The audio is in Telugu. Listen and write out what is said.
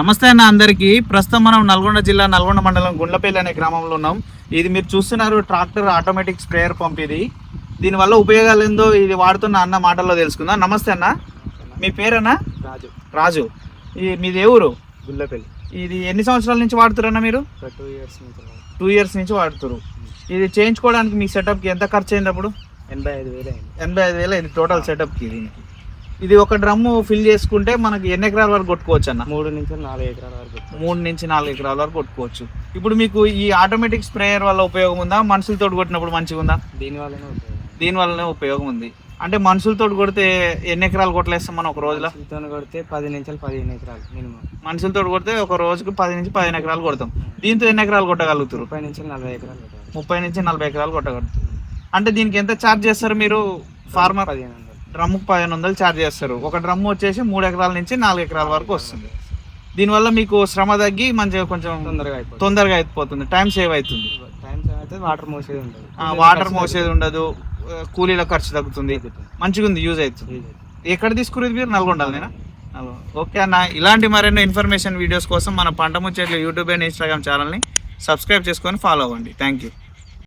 నమస్తే అన్న అందరికీ. ప్రస్తుతం మనం నల్గొండ జిల్లా నల్గొండ మండలం గుండ్లపల్లి అనే గ్రామంలో ఉన్నాం. ఇది మీరు చూస్తున్నారు ట్రాక్టర్ ఆటోమేటిక్ స్ప్రేయర్ పంప్. ఇది దీనివల్ల ఉపయోగాలు ఏందో ఇది వాడుతున్న అన్న మాటల్లో తెలుసుకుందాం. నమస్తే అన్న, మీ పేరన్నా? రాజు. రాజు. మీది ఏ ఊరు? గుండ్లపల్లి. ఇది ఎన్ని సంవత్సరాల నుంచి వాడుతురన్నా మీరు? 2 years నుంచి. 2 years నుంచి వాడుతురు. ఇది చేయించుకోవడానికి మీ సెటప్కి ఎంత ఖర్చు అయింది అప్పుడు? 85,000 అయింది. 85,000 అయింది టోటల్ సెటప్కి. దీనికి ఇది ఒక డ్రమ్ము ఫిల్ చేసుకుంటే మనకి ఎన్ని ఎకరాల వరకు కొట్టుకోవచ్చు అన్న? 3 నుంచి 4 ఎకరాల వరకు. 3 నుంచి 4 ఎకరాల వరకు కొట్టుకోవచ్చు. ఇప్పుడు మీకు ఈ ఆటోమేటిక్ స్ప్రేయర్ వల్ల ఉపయోగం ఉందా? మనుషులతో కొట్టినప్పుడు మంచిగా ఉందా? దీనివల్లనే ఉపయోగం ఉంది. అంటే మనుషులతో కొడితే ఎన్ని ఎకరాలు కొట్టలేస్తాం మనం ఒక రోజులో? కొడితే 10 నుంచి 15 ఎకరాలు మినిమం. మనుషులతో కొడితే ఒక రోజుకి 10 నుంచి 15 ఎకరాలు కొడతాం. దీంతో ఎన్ని ఎకరాలు కొట్టగలుగుతారు? 30 నుంచి 40 ఎకరాలు. 30 నుంచి 40 ఎకరాలు కొట్టగలుగుతారు. అంటే దీనికి ఎంత ఛార్జ్ చేస్తారు మీరు? ఫార్మర్ 1500. డ్రమ్ముకు 1500 ఛార్జ్ చేస్తారు. ఒక డ్రమ్ము వచ్చేసి 3 ఎకరాల నుంచి 4 ఎకరాల వరకు వస్తుంది. దీనివల్ల మీకు శ్రమ తగ్గి మంచిగా కొంచెం తొందరగా అయిపోతుంది, టైం సేవ్ అవుతుంది. వాటర్ మోసేది ఉంటుంది, వాటర్ మోసేది ఉండదు, కూలీల ఖర్చు తగ్గుతుంది, మంచిగా ఉంది, యూజ్ అవుతుంది. ఎక్కడ తీసుకునేది మీరు? నల్గొండనేనా? ఓకే అన్న, ఇలాంటి మరెన్నో ఇన్ఫర్మేషన్ వీడియోస్ కోసం మన పంట ముచ్చట్లు యూట్యూబ్ అండ్ ఇన్స్టాగ్రామ్ ఛానల్ని సబ్స్క్రైబ్ చేసుకొని ఫాలో అవ్వండి. Thank you.